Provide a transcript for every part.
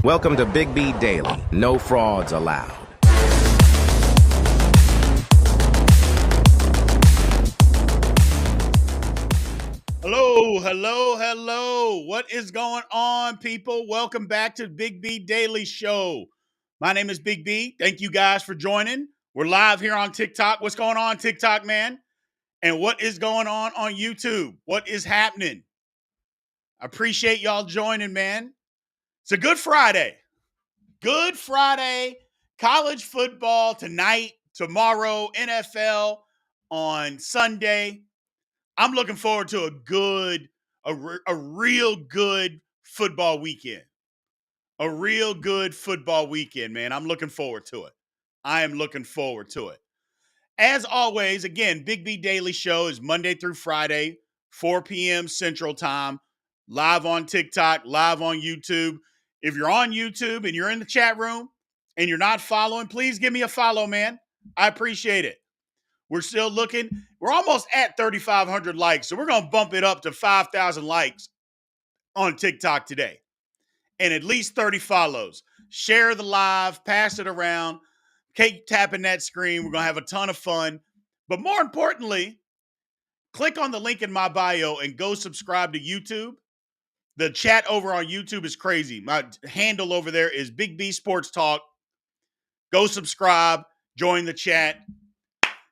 Welcome to Big B Daily. No frauds allowed. Hello. What is going on, people? Welcome back to Big B Daily Show. My name is Big B. Thank you guys for joining. We're live here on TikTok. What's going on, TikTok, man? And what is going on YouTube? What is happening? I appreciate y'all joining, man. It's a good Friday. Good Friday. College football tonight, tomorrow, NFL on Sunday. I'm looking forward to a real good football weekend. A real good football weekend, man. I'm looking forward to it. I am looking forward to it. As always, again, Big B Daily Show is Monday through Friday, 4 p.m. Central Time, live on TikTok, live on YouTube. If you're on YouTube and you're in the chat room and you're not following, please give me a follow, man. I appreciate it. We're still looking. We're almost at 3,500 likes, so we're going to bump it up to 5,000 likes on TikTok today and at least 30 follows. Share the live, pass it around, keep tapping that screen. We're going to have a ton of fun. But more importantly, click on the link in my bio and go subscribe to YouTube. The chat over on YouTube is crazy. My handle over there is Big B Sports Talk. Go subscribe, join the chat.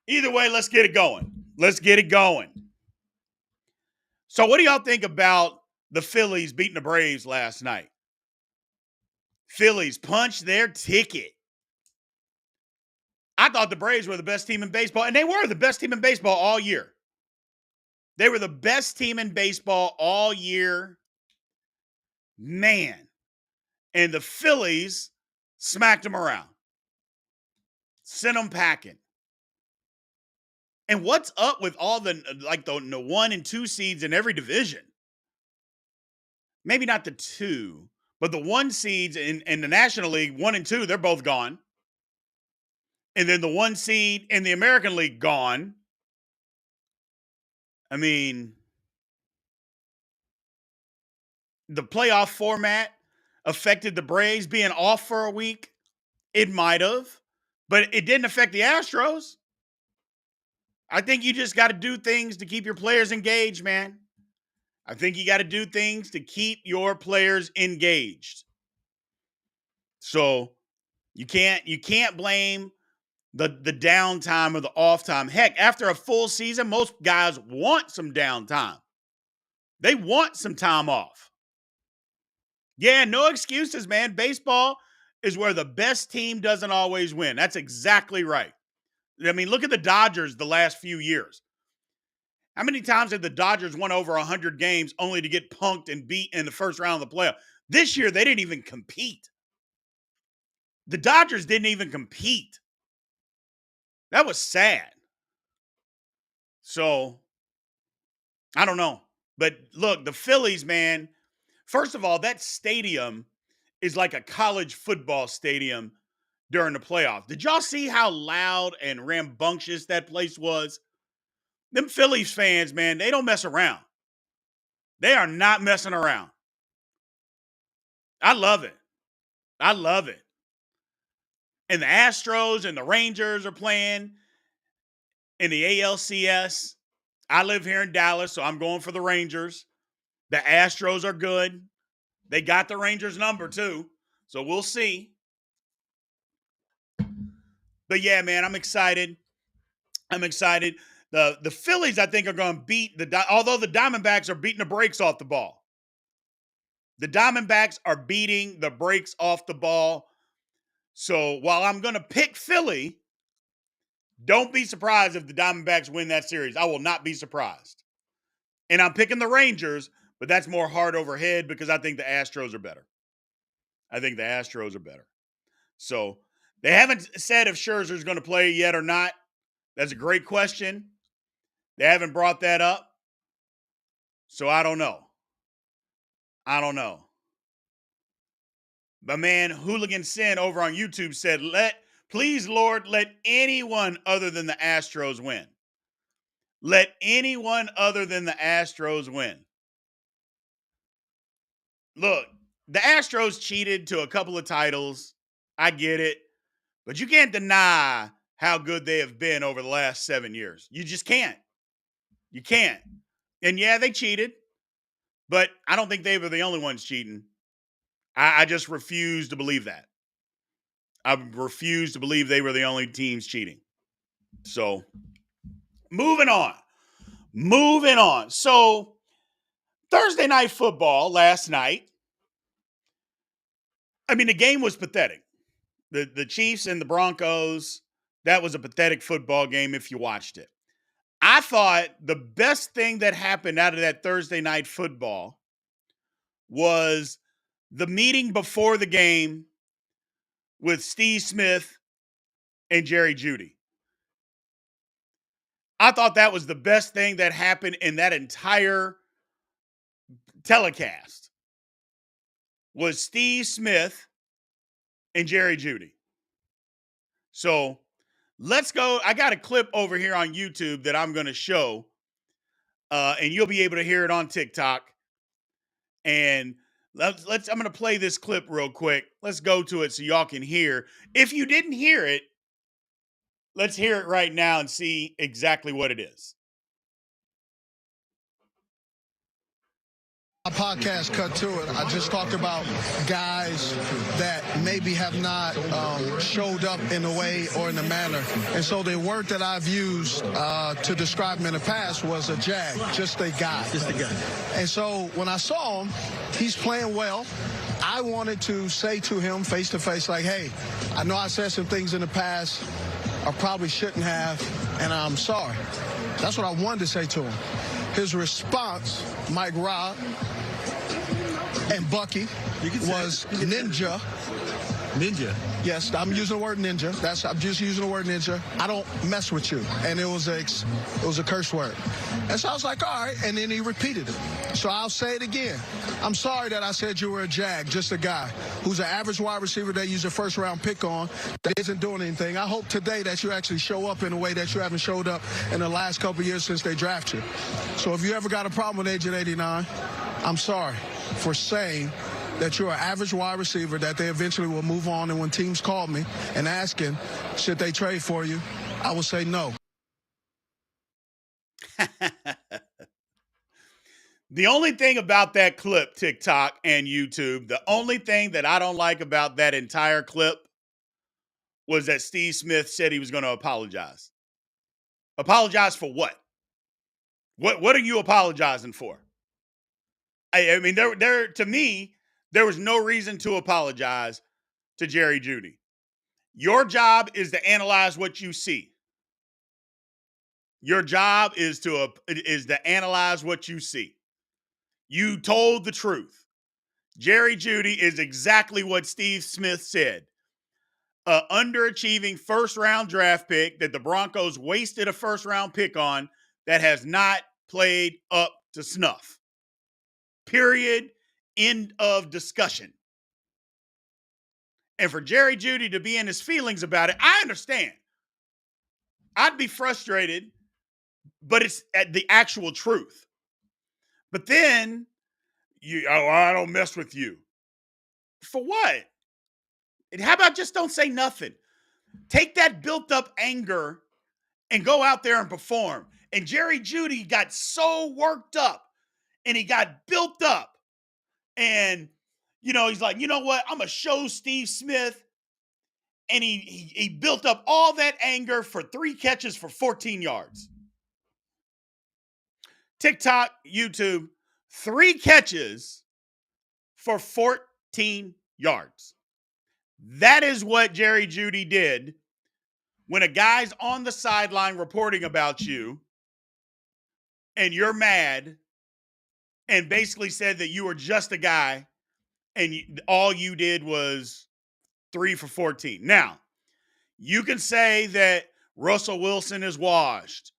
Either way, let's get it going. So what do y'all think about the Phillies beating the Braves last night? Phillies punched their ticket. I thought the Braves were the best team in baseball, and they were the best team in baseball all year. They were the best team in baseball all year. Man. And the Phillies smacked them around. Sent them packing. And what's up with all the 1 and 2 seeds in every division? Maybe not the 2, but the 1 seeds in the National League, 1 and 2, they're both gone. And then the 1 seed in the American League, gone. I mean, the playoff format affected the Braves being off for a week. It might have, but it didn't affect the Astros. I think you just got to do things to keep your players engaged, man. I think you got to do things to keep your players engaged. So you can't blame the downtime or the off time. Heck, after a full season, most guys want some downtime. They want some time off. Yeah, no excuses, man. Baseball is where the best team doesn't always win. That's exactly right. I mean, look at the Dodgers the last few years. How many times have the Dodgers won over 100 games only to get punked and beat in the first round of the playoff? This year, they didn't even compete. The Dodgers didn't even compete. That was sad. So, I don't know. But look, the Phillies, man, first of all, that stadium is like a college football stadium during the playoffs. Did y'all see how loud and rambunctious that place was? Them Phillies fans, man, they don't mess around. They are not messing around. I love it. And the Astros and the Rangers are playing in the ALCS. I live here in Dallas, so I'm going for the Rangers. The Astros are good. They got the Rangers number too, so we'll see. But yeah, man, I'm excited. The Phillies, I think, are going to beat although the Diamondbacks are beating the brakes off the ball. The Diamondbacks are beating the brakes off the ball. So while I'm going to pick Philly, don't be surprised if the Diamondbacks win that series. I will not be surprised. And I'm picking the Rangers, but that's more hard over head because I think the Astros are better. So they haven't said if Scherzer's going to play yet or not. That's a great question. They haven't brought that up. So I don't know. My man Hooligan Sin over on YouTube said, please, Lord, let anyone other than the Astros win. Let anyone other than the Astros win. Look, The Astros cheated to a couple of titles. I get it. But you can't deny how good they have been over the last 7 years. You just can't. You can't. And yeah, they cheated. But I don't think they were the only ones cheating. I just refuse to believe that. I refuse to believe they were the only teams cheating. So, moving on. Moving on. So, Thursday night football last night. I mean, the game was pathetic. The Chiefs and the Broncos, that was a pathetic football game if you watched it. I thought the best thing that happened out of that Thursday night football was the meeting before the game with Steve Smith and Jerry Jeudy. I thought that was the best thing that happened in that entire telecast was Steve Smith and Jerry Jeudy. So let's go. I got a clip over here on YouTube that I'm going to show, and you'll be able to hear it on TikTok. And I'm going to play this clip real quick. Let's go to it so y'all can hear. If you didn't hear it, let's hear it right now and see exactly what it is. My podcast cut to it. I just talked about guys that maybe have not showed up in a way or in a manner. And so the word that I've used to describe him in the past was a jag, just a guy. Just a guy. And so when I saw him, he's playing well. I wanted to say to him face to face, like, hey, I know I said some things in the past I probably shouldn't have, and I'm sorry. That's what I wanted to say to him. His response, Mike Robb and Bucky, was ninja. Ninja. Yes, I'm using the word ninja. I'm just using the word ninja. I don't mess with you. And it was a curse word. And so I was like, all right. And then he repeated it. So I'll say it again. I'm sorry that I said you were a jag, just a guy who's an average wide receiver they use a first-round pick on that isn't doing anything. I hope today that you actually show up in a way that you haven't showed up in the last couple of years since they drafted you. So if you ever got a problem with Agent 89, I'm sorry for saying that you're an average wide receiver, that they eventually will move on. And when teams call me and asking, should they trade for you, I will say no. The only thing about that clip, TikTok and YouTube, the only thing that I don't like about that entire clip was that Steve Smith said he was going to apologize. Apologize for what? What are you apologizing for? I mean, to me, there was no reason to apologize to Jerry Jeudy. Your job is to analyze what you see. Your job is to analyze what you see. You told the truth. Jerry Jeudy is exactly what Steve Smith said. An underachieving first-round draft pick that the Broncos wasted a first-round pick on that has not played up to snuff. Period. End of discussion. And for Jerry Jeudy to be in his feelings about it, I understand. I'd be frustrated, but it's the actual truth. But then, I don't mess with you. For what? And how about just don't say nothing? Take that built-up anger and go out there and perform. And Jerry Jeudy got so worked up and he got built up. And, he's like, you know what? I'm going to show Steve Smith. And he built up all that anger for 3 catches for 14 yards. TikTok, YouTube, 3 catches for 14 yards. That is what Jerry Jeudy did when a guy's on the sideline reporting about you and you're mad and basically said that you were just a guy and all you did was 3 for 14. Now, you can say that Russell Wilson is washed.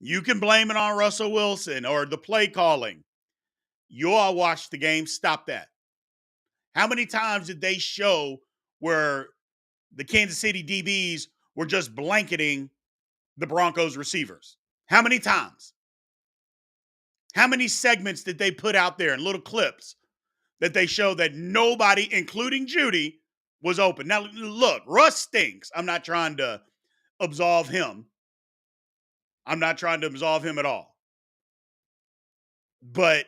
You can blame it on Russell Wilson or the play calling. You all watched the game. Stop that. How many times did they show where the Kansas City DBs were just blanketing the Broncos receivers? How many times? How many segments did they put out there and little clips that they showed that nobody, including Jeudy, was open. Now, look, Russ stinks. I'm not trying to absolve him. I'm not trying to absolve him at all. But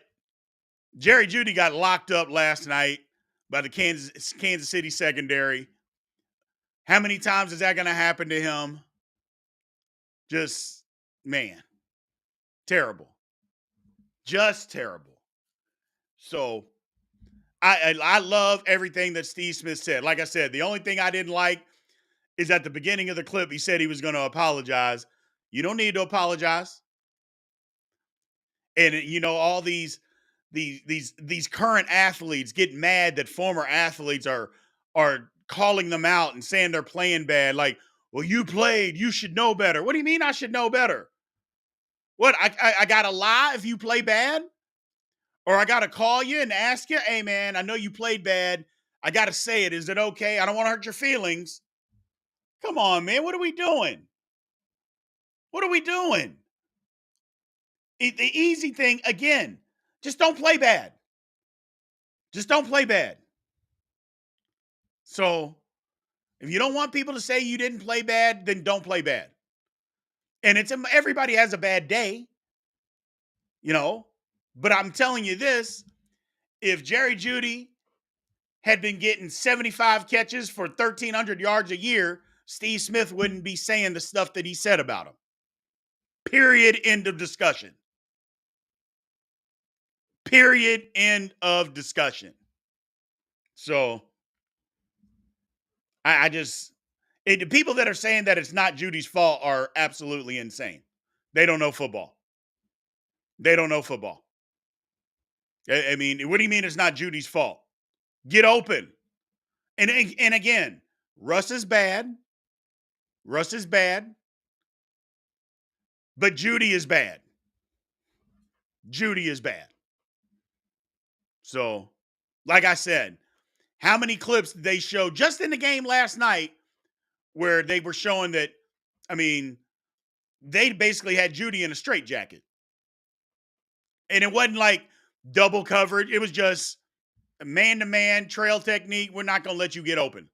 Jerry Jeudy got locked up last night by the Kansas City secondary. How many times is that going to happen to him? Just, man, terrible. Just terrible. So I love everything that Steve Smith said. Like I said, the only thing I didn't like is at the beginning of the clip, he said he was going to apologize. You don't need to apologize. And all these current athletes get mad that former athletes are calling them out and saying they're playing bad. Like, well, you played, you should know better. What do you mean I should know better? What, I gotta lie if you play bad? Or I gotta call you and ask you, hey man, I know you played bad. I gotta say it. Is it okay? I don't want to hurt your feelings. Come on, man. What are we doing? What are we doing? The easy thing, again, just don't play bad. Just don't play bad. So if you don't want people to say you didn't play bad, then don't play bad. And everybody has a bad day, but I'm telling you this, if Jerry Jeudy had been getting 75 catches for 1,300 yards a year, Steve Smith wouldn't be saying the stuff that he said about him. Period. End of discussion. Period. End of discussion. So the people that are saying that it's not Jeudy's fault are absolutely insane. They don't know football. They don't know football. I mean, what do you mean it's not Jeudy's fault? Get open. And again, Russ is bad. Russ is bad. But Jeudy is bad. Jeudy is bad. So, like I said, how many clips did they show just in the game last night where they were showing that, I mean, they basically had Jeudy in a straitjacket. And it wasn't like double coverage. It was just a man-to-man trail technique. We're not going to let you get open.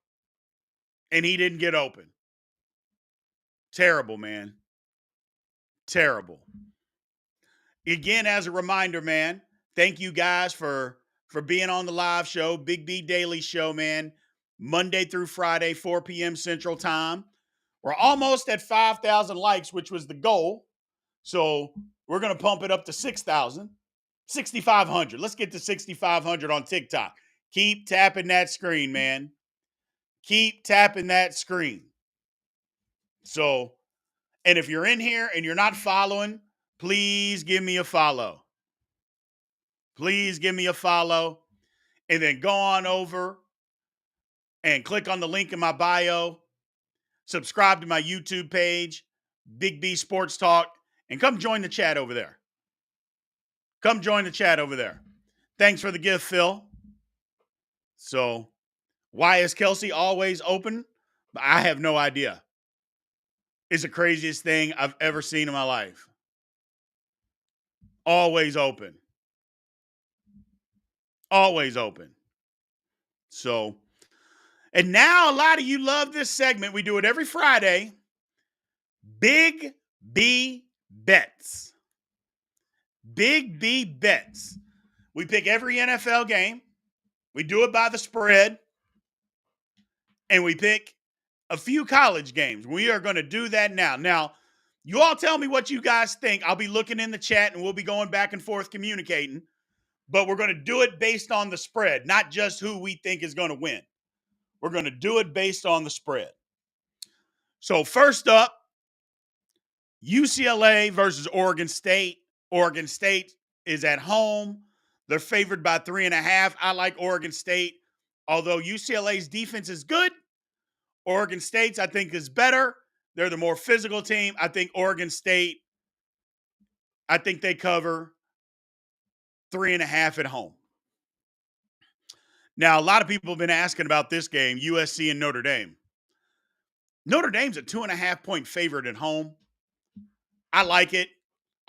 And he didn't get open. Terrible, man. Terrible. Again, as a reminder, man, thank you guys for being on the live show, Big B Daily Show, man. Monday through Friday, 4 p.m. Central Time. We're almost at 5,000 likes, which was the goal. So we're going to pump it up to 6,000. 6,500. Let's get to 6,500 on TikTok. Keep tapping that screen, man. Keep tapping that screen. So, and if you're in here and you're not following, please give me a follow. Please give me a follow. And then go on over and click on the link in my bio. Subscribe to my YouTube page, Big B Sports Talk, and come join the chat over there. Come join the chat over there. Thanks for the gift, Phil. So, why is Kelsey always open? I have no idea. It's the craziest thing I've ever seen in my life. Always open. Always open. So, and now a lot of you love this segment. We do it every Friday. Big B Bets. Big B Bets. We pick every NFL game. We do it by the spread. And we pick a few college games. We are going to do that now. Now, you all tell me what you guys think. I'll be looking in the chat and we'll be going back and forth communicating. But we're going to do it based on the spread, not just who we think is going to win. We're going to do it based on the spread. So first up, UCLA versus Oregon State. Oregon State is at home. They're favored by 3.5. I like Oregon State. Although UCLA's defense is good, Oregon State's, I think, is better. They're the more physical team. I think Oregon State, I think they cover 3.5 at home. Now, a lot of people have been asking about this game, USC and Notre Dame. Notre Dame's a 2.5-point favorite at home. I like it.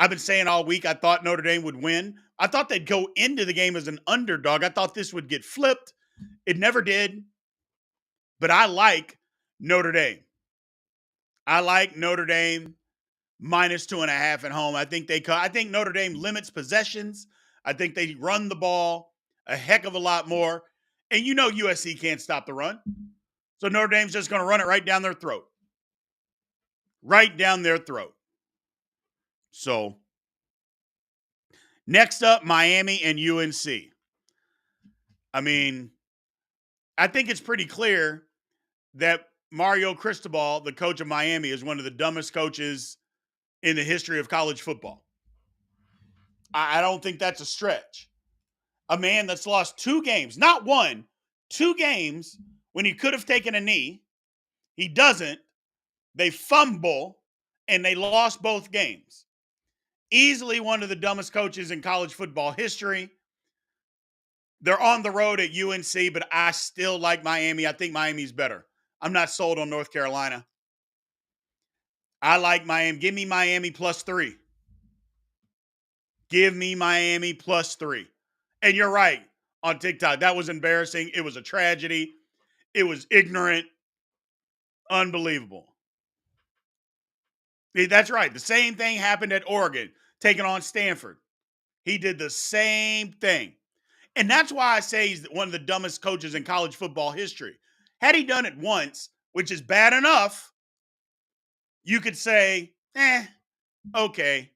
I've been saying all week I thought Notre Dame would win. I thought they'd go into the game as an underdog. I thought this would get flipped. It never did. But I like Notre Dame. I like Notre Dame minus 2.5 at home. I think Notre Dame limits possessions. I think they run the ball a heck of a lot more. And you know USC can't stop the run. So Notre Dame's just going to run it right down their throat. Right down their throat. So next up, Miami and UNC. I mean, I think it's pretty clear that Mario Cristobal, the coach of Miami, is one of the dumbest coaches in the history of college football. I don't think that's a stretch. A man that's lost 2 games, not one, 2 games when he could have taken a knee. He doesn't. They fumble, and they lost both games. Easily one of the dumbest coaches in college football history. They're on the road at UNC, but I still like Miami. I think Miami's better. I'm not sold on North Carolina. I like Miami. Give me Miami +3. Give me Miami +3. And you're right on TikTok. That was embarrassing. It was a tragedy. It was ignorant. Unbelievable. That's right. The same thing happened at Oregon, taking on Stanford. He did the same thing. And that's why I say he's one of the dumbest coaches in college football history. Had he done it once, which is bad enough, you could say, okay.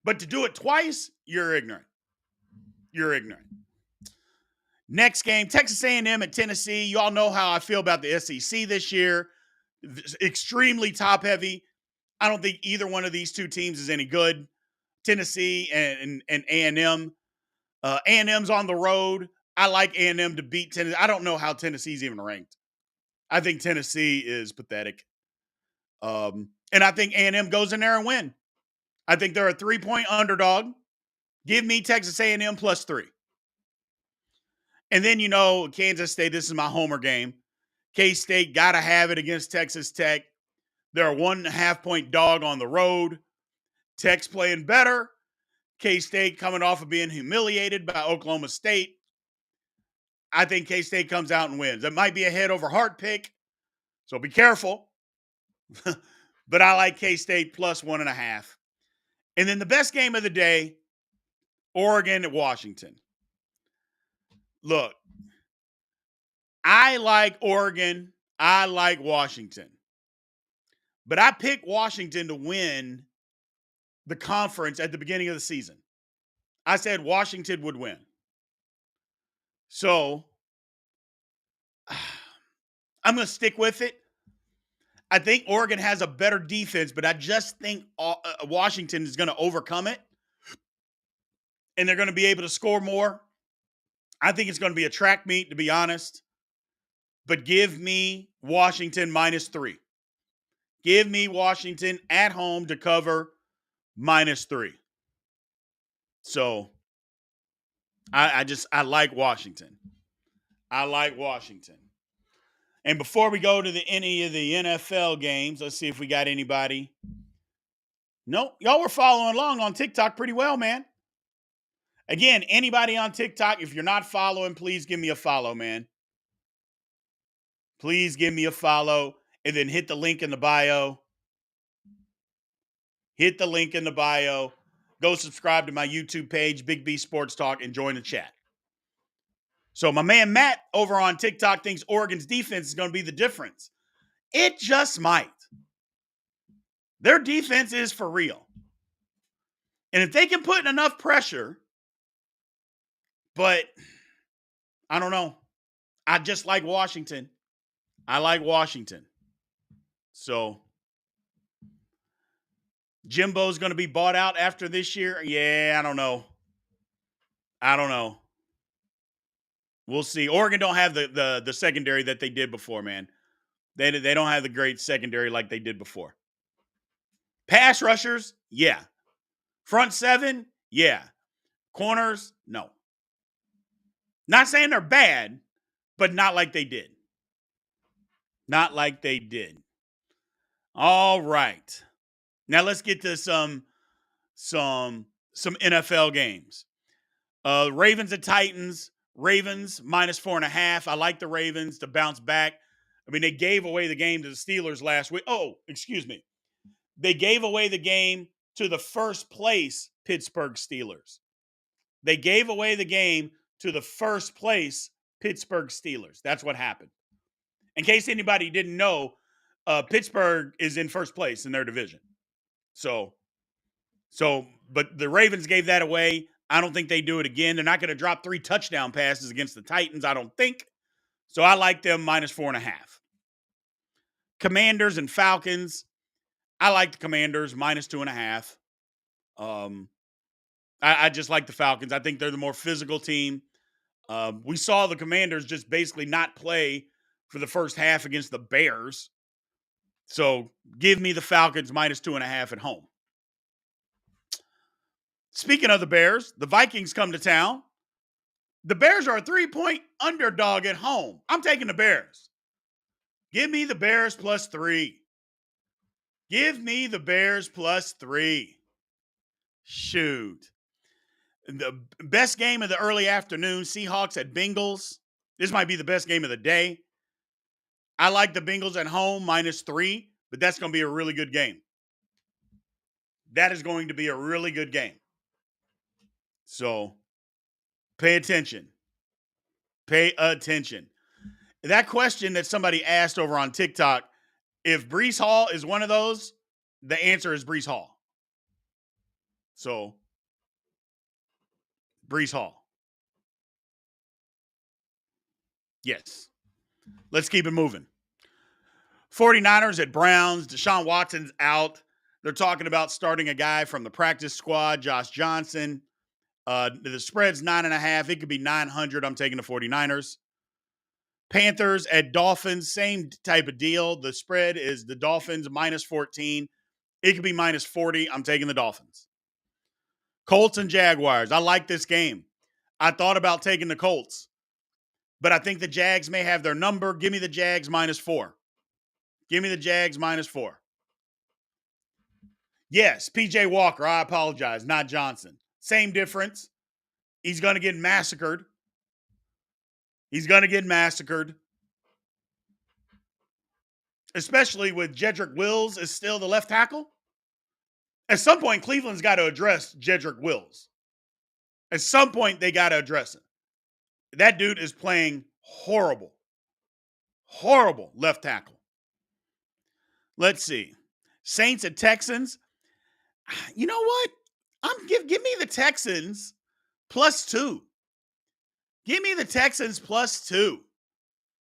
But to do it twice, you're ignorant. You're ignorant. Next game, Texas A&M at Tennessee. You all know how I feel about the SEC this year. Extremely top-heavy. I don't think either one of these two teams is any good. Tennessee and A&M. A&M's on the road. I like A&M to beat Tennessee. I don't know how Tennessee's even ranked. I think Tennessee is pathetic. And I think A&M goes in there and win. I think they're a 3-point underdog. Give me Texas A&M +3. And then, Kansas State, this is my homer game. K-State got to have it against Texas Tech. They're a 1.5-point dog on the road. Tech's playing better. K-State coming off of being humiliated by Oklahoma State. I think K-State comes out and wins. It might be a head over heart pick, so be careful. But I like K-State +1.5. And then the best game of the day, Oregon at Washington. Look, I like Oregon. I like Washington. But I picked Washington to win the conference at the beginning of the season. I said Washington would win. So I'm going to stick with it. I think Oregon has a better defense, but I just think Washington is going to overcome it. And they're going to be able to score more. I think it's going to be a track meet, to be honest. But give me Washington -3. Give me Washington at home to cover -3. So I like Washington. I like Washington. And before we go to any of the NFL games, let's see if we got anybody. Nope. Y'all were following along on TikTok pretty well, man. Again, anybody on TikTok, if you're not following, please give me a follow, man. Please give me a follow and then hit the link in the bio. Hit the link in the bio. Go subscribe to my YouTube page, Big B Sports Talk, and join the chat. So my man Matt over on TikTok thinks Oregon's defense is going to be the difference. It just might. Their defense is for real. And if they can put in enough pressure, but I don't know. I just like Washington. I like Washington. So Jimbo's going to be bought out after this year? Yeah, I don't know. We'll see. Oregon don't have the secondary that they did before, man. They don't have the great secondary like they did before. Pass rushers, yeah. Front seven, yeah. Corners, no. Not saying they're bad, but not like they did. Not like they did. All right. Now let's get to some some NFL games. Ravens and Titans. Ravens minus 4.5. I like the Ravens to bounce back. I mean, they gave away the game to the Steelers last week. Oh, excuse me. They gave away the game to the first place Pittsburgh Steelers. They gave away the game to the first place Pittsburgh Steelers. That's what happened. In case anybody didn't know, Pittsburgh is in first place in their division. So, but the Ravens gave that away. I don't think they do it again. They're not going to drop 3 touchdown passes against the Titans, I don't think. So I like them minus 4.5. Commanders and Falcons. I like the Commanders minus 2.5. I just like the Falcons. I think they're the more physical team. We saw the Commanders just basically not play for the first half against the Bears. So give me the Falcons minus 2.5 at home. Speaking of the Bears, the Vikings come to town. The Bears are a 3-point underdog at home. I'm taking the Bears. Give me the Bears plus 3. Give me the Bears plus 3. Shoot. The best game of the early afternoon, Seahawks at Bengals. This might be the best game of the day. I like the Bengals at home minus 3, but that's going to be a really good game. That is going to be a really good game. So pay attention. Pay attention. That question that somebody asked over on TikTok, if Breece Hall is one of those, the answer is Breece Hall. So, Breece Hall. Yes. Let's keep it moving. 49ers at Browns. Deshaun Watson's out. They're talking about starting a guy from the practice squad, Josh Johnson. The spread's 9.5. It could be 900. I'm taking the 49ers. Panthers at Dolphins, same type of deal. The spread is the Dolphins minus 14. It could be minus 40. I'm taking the Dolphins. Colts and Jaguars. I like this game. I thought about taking the Colts, but I think the Jags may have their number. Give me the Jags minus 4. Give me the Jags minus 4. Yes, PJ Walker. I apologize. Not Johnson. Same difference. He's going to get massacred. He's going to get massacred. Especially with Jedrick Wills is still the left tackle. At some point, Cleveland's got to address Jedrick Wills. At some point, they got to address it. That dude is playing horrible. Horrible left tackle. Let's see. Saints and Texans. You know what? Give me the Texans plus 2. Give me the Texans plus 2.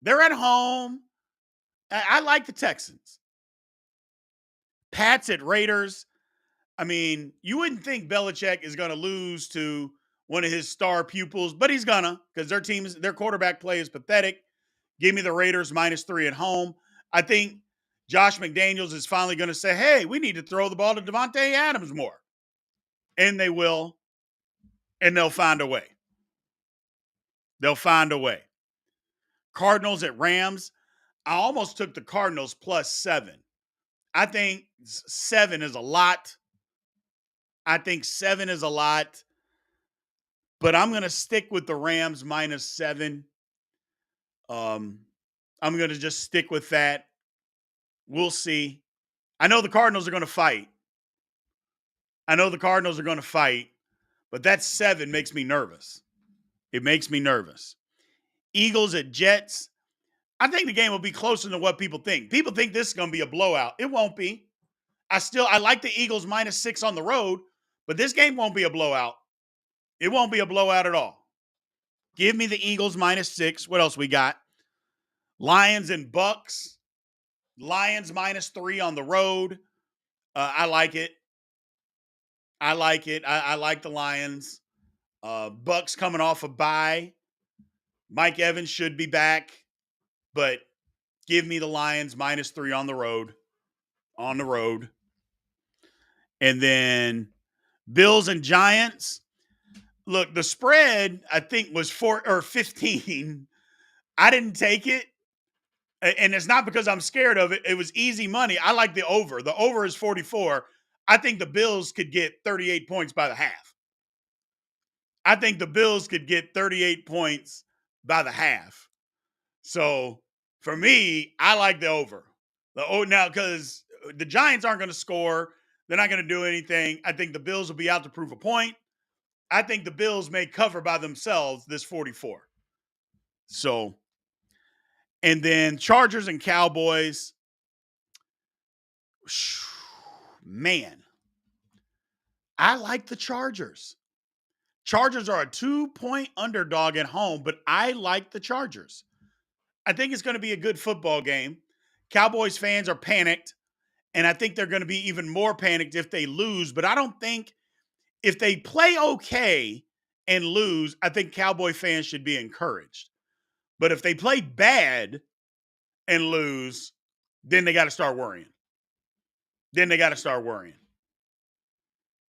They're at home. I like the Texans. Pats at Raiders. I mean, you wouldn't think Belichick is going to lose to one of his star pupils, but he's gonna, because their quarterback play is pathetic. Give me the Raiders minus 3 at home. I think Josh McDaniels is finally going to say, hey, we need to throw the ball to Devontae Adams more. And they will, and they'll find a way. They'll find a way. Cardinals at Rams. I almost took the Cardinals plus 7. I think 7 is a lot. But I'm going to stick with the Rams minus 7. I'm going to just stick with that. We'll see. I know the Cardinals are going to fight. But that 7 makes me nervous. It makes me nervous. Eagles at Jets. I think the game will be closer than what people think. People think this is going to be a blowout. It won't be. I like the Eagles minus 6 on the road, but this game won't be a blowout. It won't be a blowout at all. Give me the Eagles minus 6. What else we got? Lions and Bucks. Lions minus 3 on the road. I like it. I like the Lions. Bucks coming off a bye. Mike Evans should be back, but give me the Lions minus 3 on the road. And then Bills and Giants. Look, the spread, I think, was 4 or 15. I didn't take it. And it's not because I'm scared of it. It was easy money. I like the over. The over is 44. I think the Bills could get 38 points by the half. I think the Bills could get 38 points by the half. So for me, I like the over. Now, because the Giants aren't going to score. They're not going to do anything. I think the Bills will be out to prove a point. I think the Bills may cover by themselves this 44. So, and then Chargers and Cowboys. Man, I like the Chargers. Chargers are a 2-point underdog at home, but I like the Chargers. I think it's going to be a good football game. Cowboys fans are panicked, and I think they're going to be even more panicked if they lose. But I don't think if they play okay and lose, I think Cowboy fans should be encouraged. But if they play bad and lose, then they got to start worrying.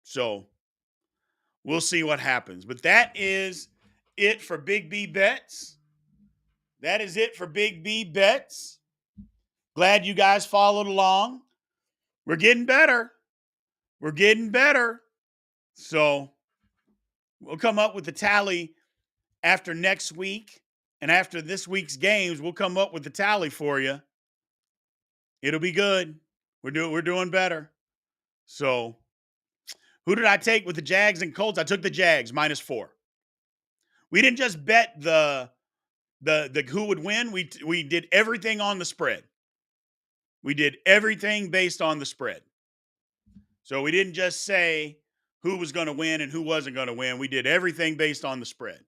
So we'll see what happens. But that is it for Big B Bets. Glad you guys followed along. We're getting better. So we'll come up with the tally after next week. And after this week's games, we'll come up with the tally for you. It'll be good. We're doing better. So who did I take with the Jags and Colts? I took the Jags -4. We didn't just bet the who would win. We did everything on the spread. We did everything based on the spread. So we didn't just say who was going to win and who wasn't going to win. We did everything based on the spread.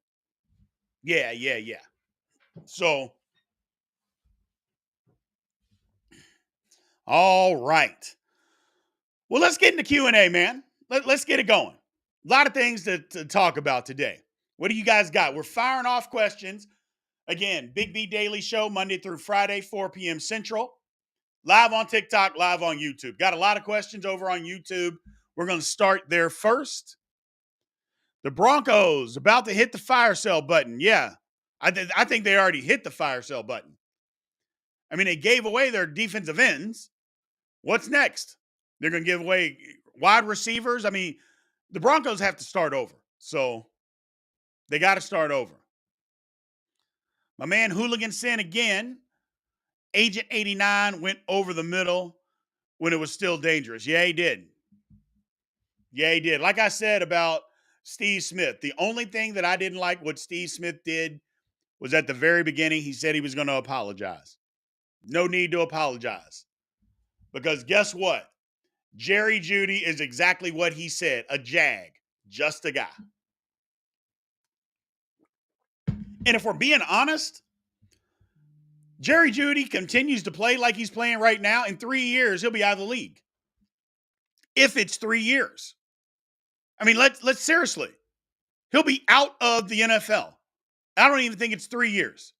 Yeah. So, all right. Well, let's get into Q&A, man. Let's get it going. A lot of things to talk about today. What do you guys got? We're firing off questions. Again, Big B Daily Show, Monday through Friday, 4 p.m. Central. Live on TikTok, live on YouTube. Got a lot of questions over on YouTube. We're going to start there first. The Broncos about to hit the fire sale button. Yeah, I think they already hit the fire sale button. I mean, they gave away their defensive ends. What's next? They're going to give away wide receivers. I mean, the Broncos have to start over. So they got to start over. My man Hooligan Sin again. Agent 89 went over the middle when it was still dangerous. Yeah, he did. Like I said about Steve Smith, the only thing that I didn't like what Steve Smith did was at the very beginning, he said he was going to apologize. No need to apologize. Because guess what? Jerry Jeudy is exactly what he said, a jag, just a guy. And if we're being honest, Jerry Jeudy continues to play like he's playing right now. In 3 years, he'll be out of the league. If it's 3 years. I mean, let's seriously. He'll be out of the NFL. I don't even think it's 3 years.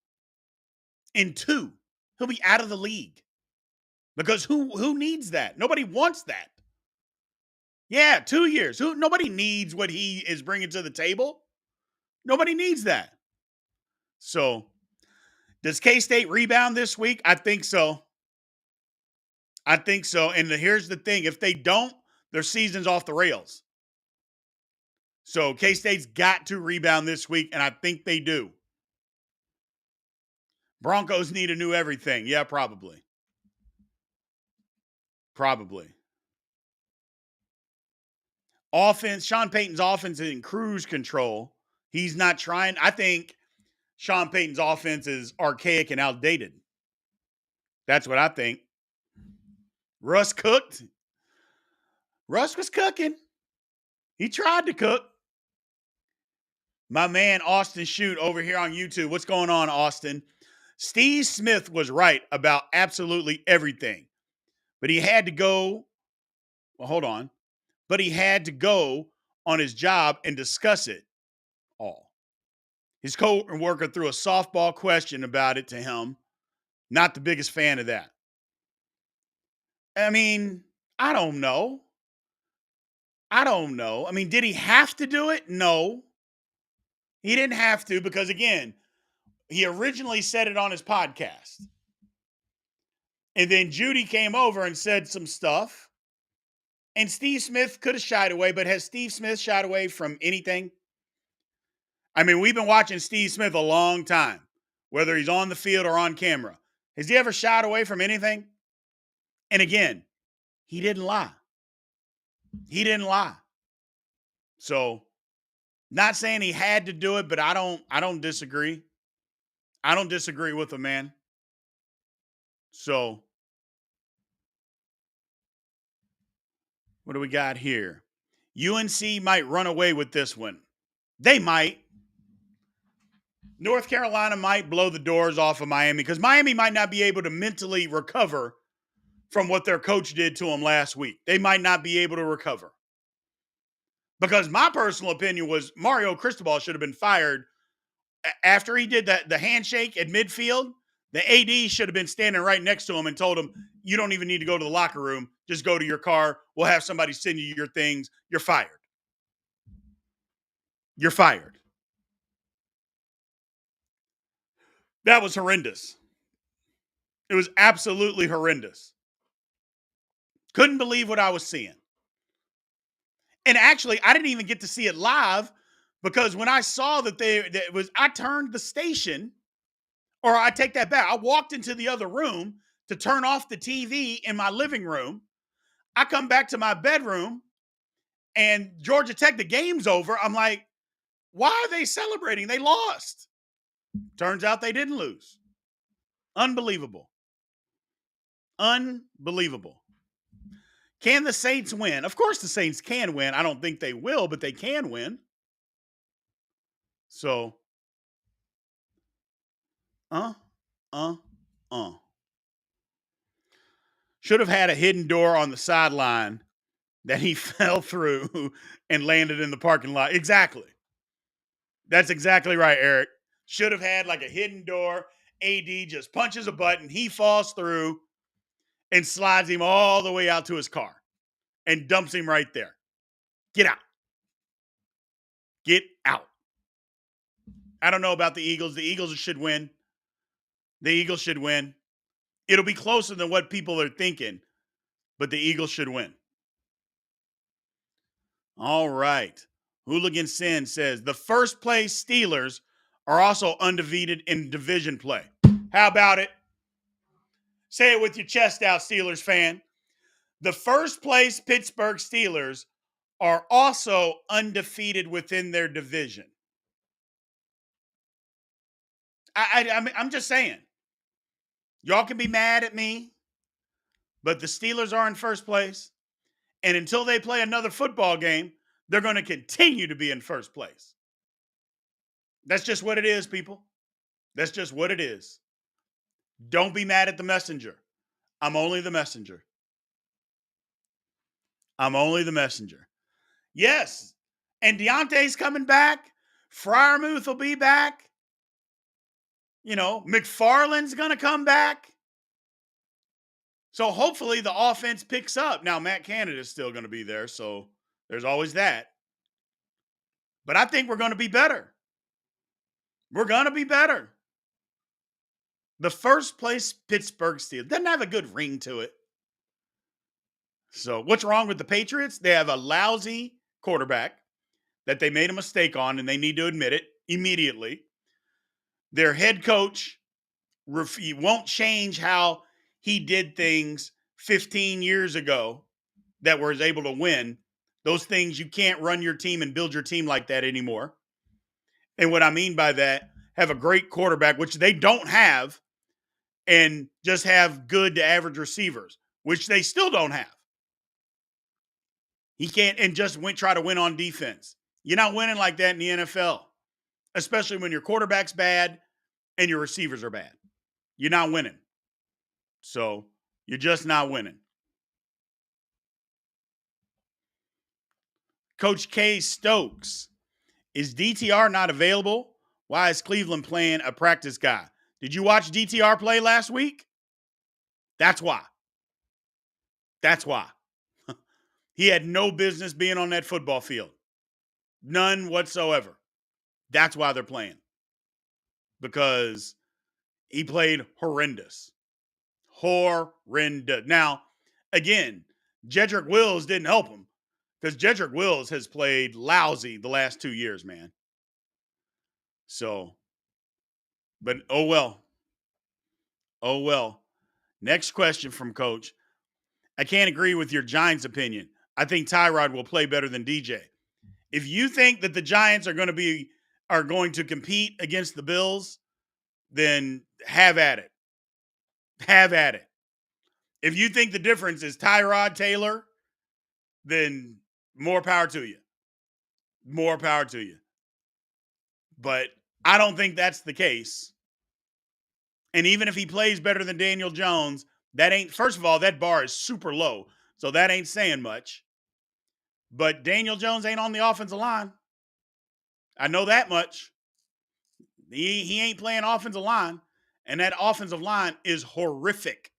In 2, he'll be out of the league. Because who needs that? Nobody wants that. Yeah, 2 years. Nobody needs what he is bringing to the table. Nobody needs that. So, does K-State rebound this week? I think so. And here's the thing. If they don't, their season's off the rails. So, K-State's got to rebound this week, and I think they do. Broncos need a new everything. Yeah, probably. Offense, Sean Payton's offense is in cruise control. He's not trying. I think Sean Payton's offense is archaic and outdated. That's what I think. Russ cooked. Russ was cooking. He tried to cook. My man Austin Shoot over here on YouTube. What's going on, Austin? Steve Smith was right about absolutely everything. But he had to go. Well, hold on. But he had to go on his job and discuss it all. His co-worker threw a softball question about it to him. Not the biggest fan of that. I mean, I don't know. I mean, did he have to do it? No. He didn't have to because, again, he originally said it on his podcast. And then Jeudy came over and said some stuff. And Steve Smith could have shied away, but has Steve Smith shied away from anything? I mean, we've been watching Steve Smith a long time, whether he's on the field or on camera. Has he ever shied away from anything? And again, he didn't lie. He didn't lie. So, not saying he had to do it, but I don't disagree. I don't disagree with him, man. So, what do we got here? UNC might run away with this one. They might. North Carolina might blow the doors off of Miami because Miami might not be able to mentally recover from what their coach did to them last week. They might not be able to recover. Because my personal opinion was Mario Cristobal should have been fired after he did the handshake at midfield. The AD should have been standing right next to him and told him, you don't even need to go to the locker room. Just go to your car. We'll have somebody send you your things. You're fired. You're fired. That was horrendous. It was absolutely horrendous. Couldn't believe what I was seeing. And actually, I didn't even get to see it live because when I saw I turned the station, or I take that back. I walked into the other room to turn off the TV in my living room. I come back to my bedroom and Georgia Tech, the game's over. I'm like, why are they celebrating? They lost. Turns out they didn't lose. Unbelievable. Unbelievable. Can the Saints win? Of course the Saints can win. I don't think they will, but they can win. So, should have had a hidden door on the sideline that he fell through and landed in the parking lot. Exactly. That's exactly right, Eric. Should have had like a hidden door. AD just punches a button. He falls through and slides him all the way out to his car and dumps him right there. Get out. Get out. I don't know about the Eagles. The Eagles should win. The Eagles should win. It'll be closer than what people are thinking, but the Eagles should win. All right. Hooligan Sin says the first place Steelers are also undefeated in division play. How about it? Say it with your chest out, Steelers fan. The first place Pittsburgh Steelers are also undefeated within their division. I'm just saying. Y'all can be mad at me, but the Steelers are in first place. And until they play another football game, they're going to continue to be in first place. That's just what it is, people. That's just what it is. Don't be mad at the messenger. I'm only the messenger. I'm only the messenger. Yes. And Deontay's coming back. Freiermuth will be back. You know, McFarland's going to come back. So hopefully the offense picks up. Now, Matt Canada's still going to be there, so there's always that. But I think we're going to be better. We're going to be better. The first place Pittsburgh Steelers doesn't have a good ring to it. So what's wrong with the Patriots? They have a lousy quarterback that they made a mistake on, and they need to admit it immediately. Their head coach won't change how he did things 15 years ago that was able to win. Those things, you can't run your team and build your team like that anymore. And what I mean by that, have a great quarterback, which they don't have, and just have good to average receivers, which they still don't have. He can't, and just try to win on defense. You're not winning like that in the NFL, especially when your quarterback's bad and your receivers are bad. You're not winning. So you're just not winning. Coach K Stokes, is DTR not available? Why is Cleveland playing a practice guy? Did you watch DTR play last week? That's why. That's why. He had no business being on that football field. None whatsoever. That's why they're playing. Because he played horrendous. Horrendous. Now, again, Jedrick Wills didn't help him because Jedrick Wills has played lousy the last 2 years, man. So, but oh well. Oh well. Next question from Coach. I can't agree with your Giants opinion. I think Tyrod will play better than DJ. If you think that the Giants are going to compete against the Bills, then have at it. Have at it. If you think the difference is Tyrod Taylor, then more power to you. More power to you. But I don't think that's the case. And even if he plays better than Daniel Jones, first of all, that bar is super low. So that ain't saying much. But Daniel Jones ain't on the offensive line. I know that much. He ain't playing offensive line. And that offensive line is horrific.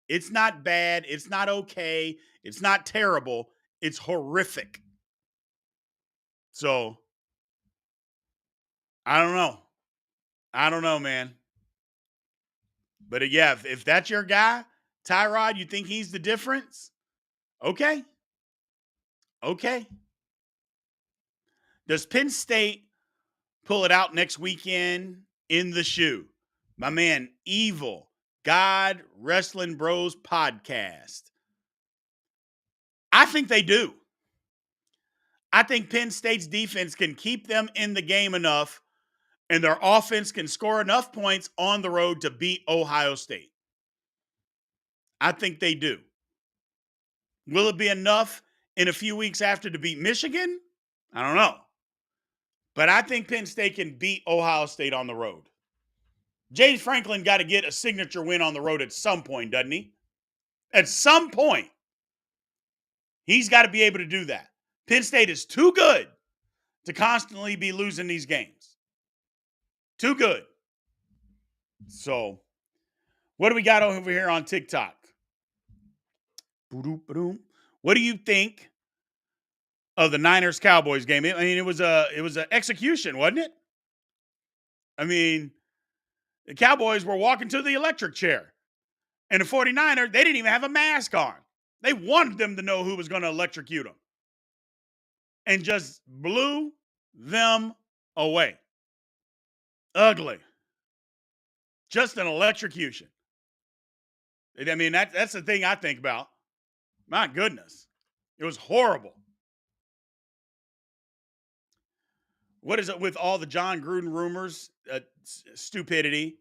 It's not bad. It's not okay. It's not terrible. It's horrific. So, I don't know. I don't know, man. But yeah, if that's your guy, Tyrod, you think he's the difference? Okay. Okay. Does Penn State pull it out next weekend in the shoe? My man, Evil, God Wrestling Bros podcast. I think they do. I think Penn State's defense can keep them in the game enough, and their offense can score enough points on the road to beat Ohio State. I think they do. Will it be enough in a few weeks after to beat Michigan? I don't know. But I think Penn State can beat Ohio State on the road. James Franklin got to get a signature win on the road at some point, doesn't he? At some point, he's got to be able to do that. Penn State is too good to constantly be losing these games. Too good. So, what do we got over here on TikTok? What do you think of the Niners-Cowboys game? I mean, it was an execution, wasn't it? I mean, the Cowboys were walking to the electric chair. And the 49ers, they didn't even have a mask on. They wanted them to know who was going to electrocute them. And just blew them away. Ugly. Just an electrocution. I mean, that's the thing I think about. My goodness. It was horrible. What is it with all the John Gruden rumors? Stupidity.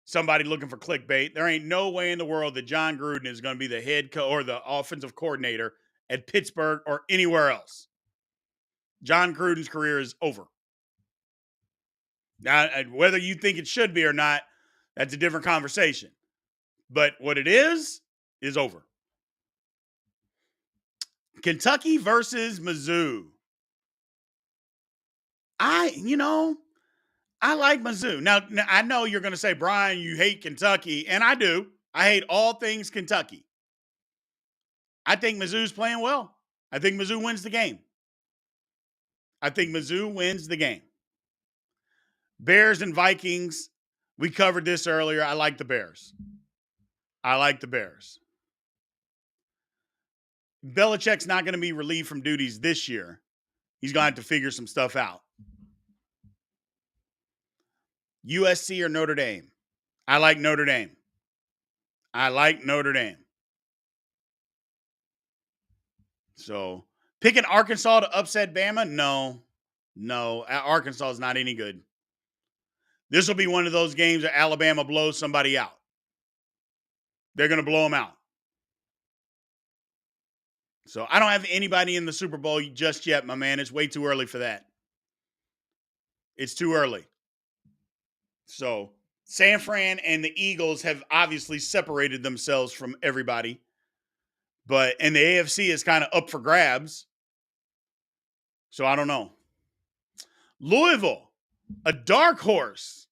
Somebody looking for clickbait. There ain't no way in the world that John Gruden is going to be the head or the offensive coordinator at Pittsburgh or anywhere else. John Gruden's career is over. Now, whether you think it should be or not, that's a different conversation. But what it is over. Kentucky versus Mizzou. I like Mizzou. Now, I know you're going to say, Brian, you hate Kentucky, and I do. I hate all things Kentucky. I think Mizzou's playing well. I think Mizzou wins the game. Bears and Vikings, we covered this earlier. I like the Bears. Belichick's not going to be relieved from duties this year. He's going to have to figure some stuff out. USC or Notre Dame? I like Notre Dame. So, picking Arkansas to upset Bama? No. Arkansas is not any good. This will be one of those games that Alabama blows somebody out. They're going to blow them out. So, I don't have anybody in the Super Bowl just yet, my man. It's way too early for that. It's too early. So, San Fran and the Eagles have obviously separated themselves from everybody. And the AFC is kind of up for grabs. So, I don't know. Louisville, a dark horse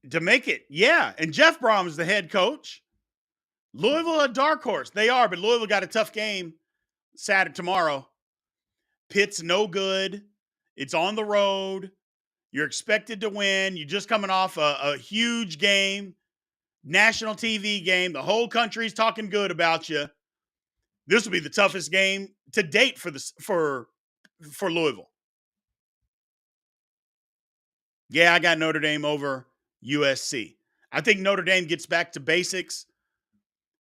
to make it. Yeah, and Jeff Brom is the head coach. Louisville, a dark horse. They are, but Louisville got a tough game Saturday tomorrow. Pitt's no good. It's on the road. You're expected to win. You're just coming off a huge game. national TV game. The whole country's talking good about you. This will be the toughest game to date for Louisville. Yeah, I got Notre Dame over USC. I think Notre Dame gets back to basics.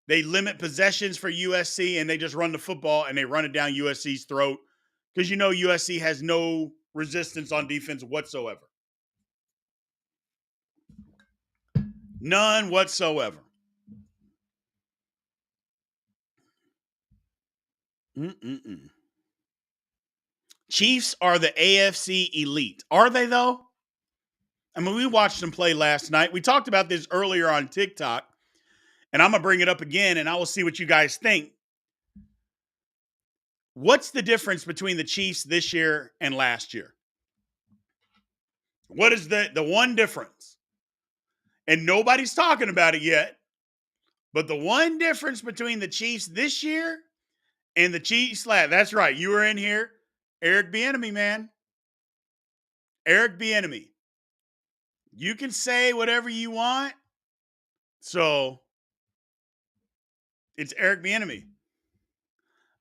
They limit possessions for USC and they just run the football and they run it down USC's throat because USC has no resistance on defense whatsoever. None whatsoever. Chiefs are the AFC elite. Are they, though? I mean, we watched them play last night. We talked about this earlier on TikTok, and I'm going to bring it up again, and I will see what you guys think. What's the difference between the Chiefs this year and last year? What is the one difference? And nobody's talking about it yet, but the one difference between the Chiefs this year and the Chiefs last, that's right, you were in here, Eric Bieniemy, man. Eric Bieniemy. You can say whatever you want. So it's Eric Bieniemy.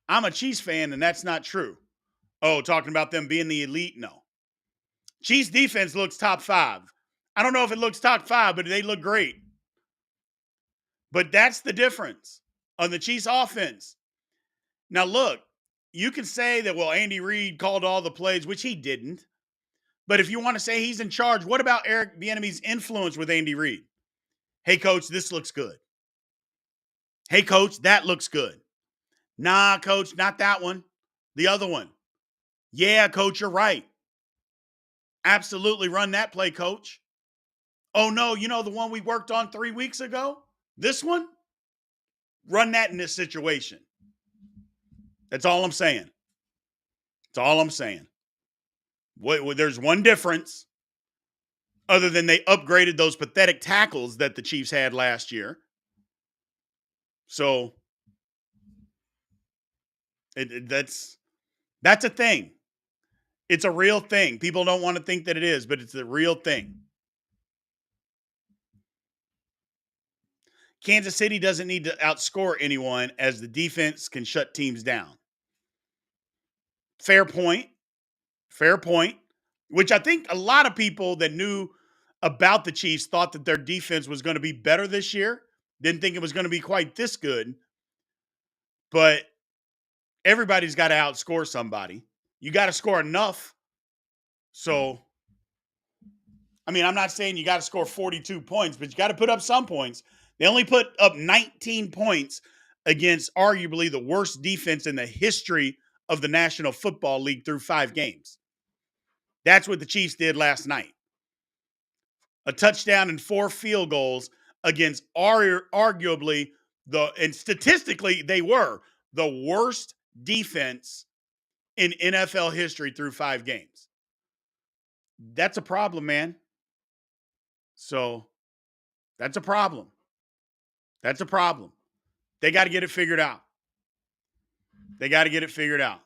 I'm a Chiefs fan, and that's not true. Oh, talking about them being the elite? No. Chiefs defense looks top 5. I don't know if it looks top 5, but they look great. But that's the difference on the Chiefs offense. Now, look, you can say that, well, Andy Reid called all the plays, which he didn't. But if you want to say he's in charge, what about Eric Bieniemy's influence with Andy Reid? Hey, coach, this looks good. Hey, coach, that looks good. Nah, coach, not that one. The other one. Yeah, coach, you're right. Absolutely run that play, coach. Oh, no, the one we worked on 3 weeks ago? This one? Run that in this situation. That's all I'm saying. That's all I'm saying. There's one difference other than they upgraded those pathetic tackles that the Chiefs had last year. So that's a thing. It's a real thing. People don't want to think that it is, but it's a real thing. Kansas City doesn't need to outscore anyone as the defense can shut teams down. Fair point. Fair point. Which I think a lot of people that knew about the Chiefs thought that their defense was going to be better this year. Didn't think it was going to be quite this good. But everybody's got to outscore somebody. You got to score enough. So, I mean, I'm not saying you got to score 42 points, but you got to put up some points. They only put up 19 points against arguably the worst defense in the history of the National Football League through 5 games. That's what the Chiefs did last night. A touchdown and 4 field goals against arguably and statistically they were the worst defense in NFL history through 5 games. That's a problem, man. So that's a problem. That's a problem. They got to get it figured out. They got to get it figured out.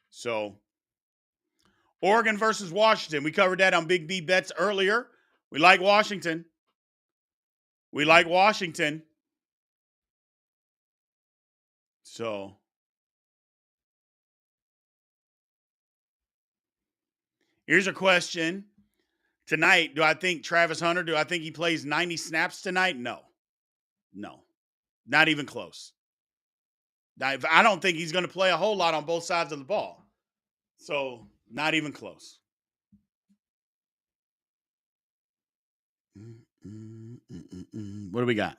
So Oregon versus Washington. We covered that on Big B Bets earlier. We like Washington. We like Washington. So here's a question. Tonight, do I think Travis Hunter, do I think he plays 90 snaps tonight? No. Not even close. I don't think he's going to play a whole lot on both sides of the ball. So, not even close. What do we got?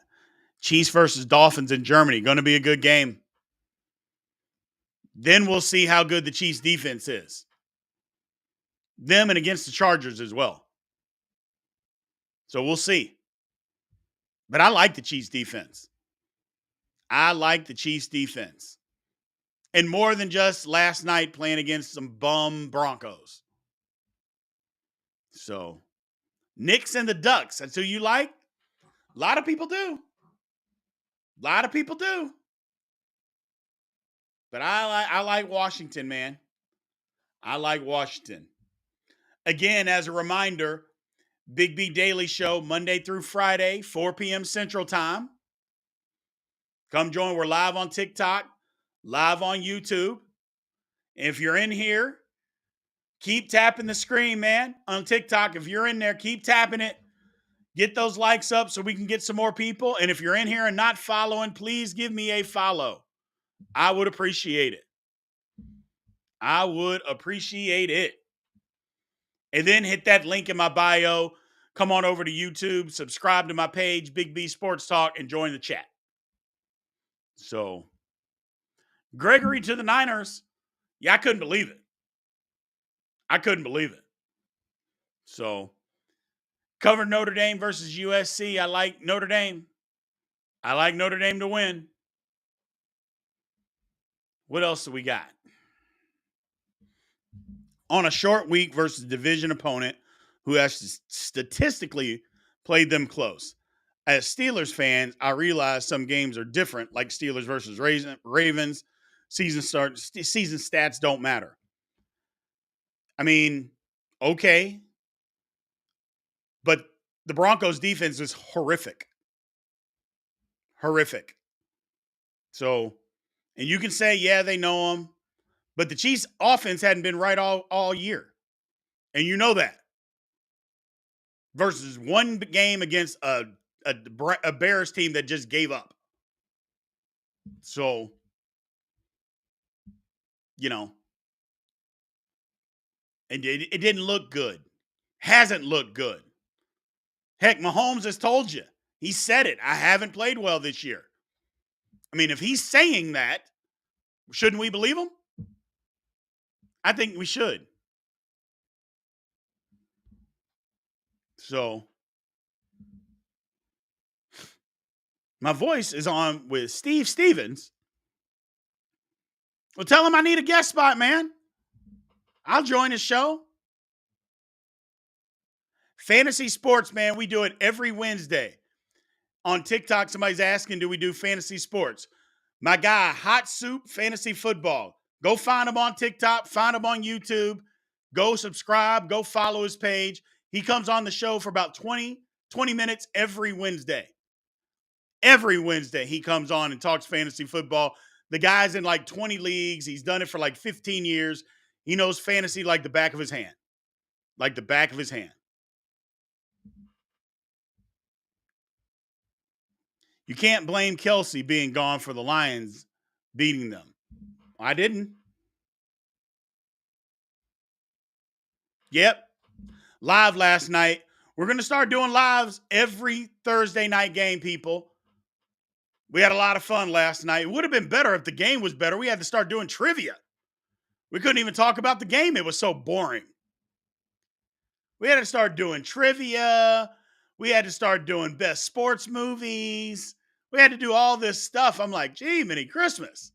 Chiefs versus Dolphins in Germany. Going to be a good game. Then we'll see how good the Chiefs defense is. Them and against the Chargers as well. So we'll see. But I like the Chiefs defense. I like the Chiefs defense. And more than just last night playing against some bum Broncos. So, Knicks and the Ducks. That's who you like? A lot of people do. But I like Washington, man. I like Washington. Again, as a reminder, Big B Daily Show, Monday through Friday, 4 p.m. Central Time. Come join. We're live on TikTok, live on YouTube. If you're in here, keep tapping the screen, man, on TikTok. If you're in there, keep tapping it. Get those likes up so we can get some more people. And if you're in here and not following, please give me a follow. I would appreciate it. I would appreciate it. And then hit that link in my bio. Come on over to YouTube, subscribe to my page, Big B Sports Talk, and join the chat. So, Gregory to the Niners. Yeah, I couldn't believe it. I couldn't believe it. So, covered Notre Dame versus USC. I like Notre Dame. I like Notre Dame to win. What else do we got? On a short week versus division opponent who has statistically played them close. As Steelers fans, I realize some games are different, like Steelers versus Ravens. Season stats don't matter. I mean, okay, but the Broncos defense is horrific. Horrific. So, and you can say, yeah, they know them, but the Chiefs offense hadn't been right all year. And you know that. Versus one game against a Bears team that just gave up. So, you know, it didn't look good. Hasn't looked good. Heck, Mahomes has told you. He said it. I haven't played well this year. I mean, if he's saying that, shouldn't we believe him? I think we should. So, my voice is on with Steve Stevens. Well, tell him I need a guest spot, man. I'll join his show. Fantasy sports, man. We do it every Wednesday. On TikTok, somebody's asking, do we do fantasy sports? My guy, Hot Soup Fantasy Football. Go find him on TikTok. Find him on YouTube. Go subscribe. Go follow his page. He comes on the show for about 20 minutes every Wednesday. Every Wednesday, he comes on and talks fantasy football. The guy's in like 20 leagues. He's done it for like 15 years. He knows fantasy like the back of his hand. Like the back of his hand. You can't blame Kelsey being gone for the Lions beating them. I didn't. Yep. Live last night. We're going to start doing lives every Thursday night game, people. We had a lot of fun last night. It would have been better if the game was better. We had to start doing trivia. We couldn't even talk about the game. It was so boring. We had to start doing trivia. We had to start doing best sports movies. We had to do all this stuff. I'm like, gee, mini Christmas.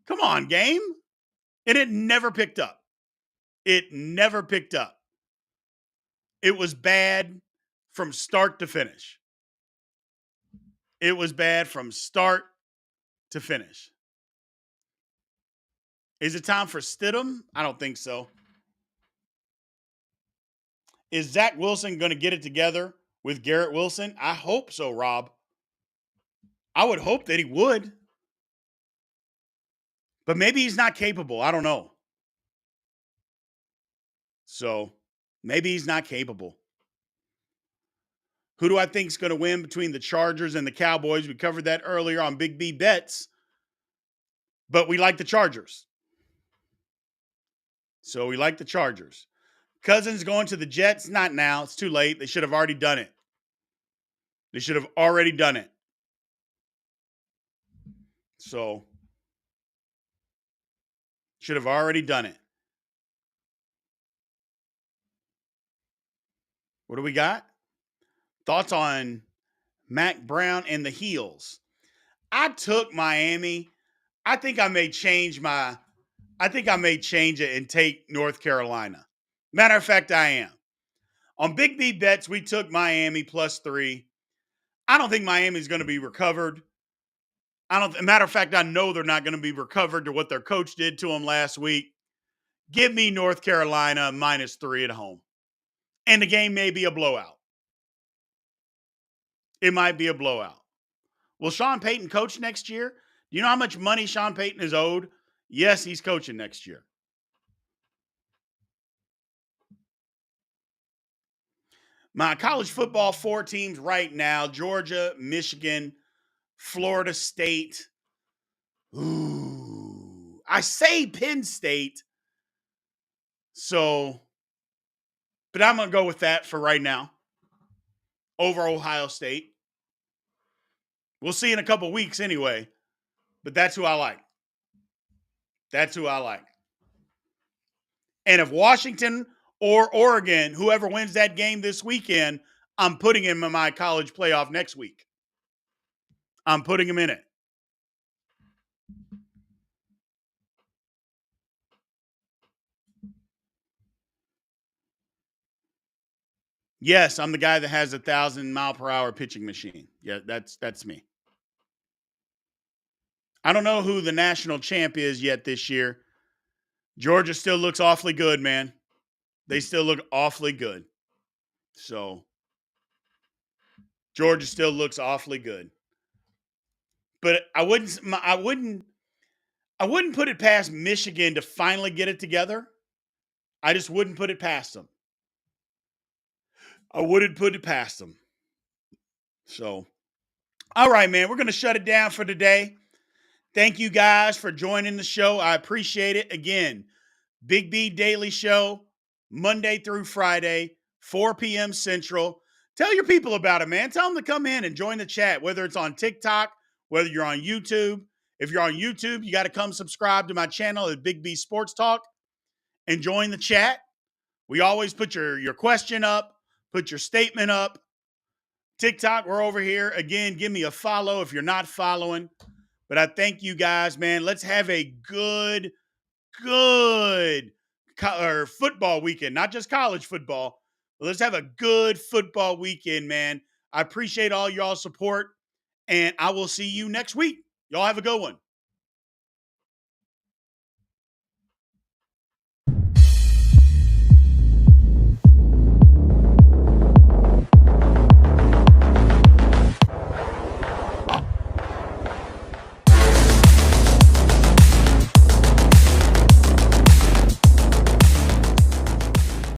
Come on, game. And it never picked up. It never picked up. It was bad from start to finish. It was bad from start to finish. Is it time for Stidham? I don't think so. Is Zach Wilson going to get it together with Garrett Wilson? I hope so, Rob. I would hope that he would. But maybe he's not capable. I don't know. So maybe he's not capable. Who do I think is going to win between the Chargers and the Cowboys? We covered that earlier on Big B Bets. But we like the Chargers. So we like the Chargers. Cousins going to the Jets? Not now. It's too late. They should have already done it. They should have already done it. So, should have already done it. What do we got? Thoughts on Mac Brown and the Heels? I took Miami. I think I may change it and take North Carolina. Matter of fact, I am. On Big B Bets, we took Miami +3. I don't think Miami's going to be recovered. Matter of fact, I know they're not going to be recovered to what their coach did to them last week. Give me North Carolina -3 at home. And the game may be a blowout. It might be a blowout. Will Sean Payton coach next year? Do you know how much money Sean Payton is owed? Yes, he's coaching next year. My college football 4 teams right now: Georgia, Michigan, Florida State. Ooh, I say Penn State. So, but I'm going to go with that for right now over Ohio State. We'll see in a couple weeks anyway, but that's who I like. That's who I like. And if Washington or Oregon, whoever wins that game this weekend, I'm putting him in my college playoff next week. I'm putting him in it. Yes, I'm the guy that has 1,000-mile-per-hour pitching machine. Yeah, that's me. I don't know who the national champ is yet this year. Georgia still looks awfully good, man. They still look awfully good. So Georgia still looks awfully good. But I wouldn't put it past Michigan to finally get it together. I just wouldn't put it past them. I wouldn't put it past them. So, all right, man, we're going to shut it down for today. Thank you guys for joining the show. I appreciate it. Again, Big B Daily Show, Monday through Friday, 4 p.m. Central. Tell your people about it, man. Tell them to come in and join the chat, whether it's on TikTok, whether you're on YouTube. If you're on YouTube, you got to come subscribe to my channel at Big B Sports Talk and join the chat. We always put your question up, put your statement up. TikTok, we're over here. Again, give me a follow if you're not following. But I thank you guys, man. Let's have a good football weekend, not just college football. But let's have a good football weekend, man. I appreciate all y'all support, and I will see you next week. Y'all have a good one.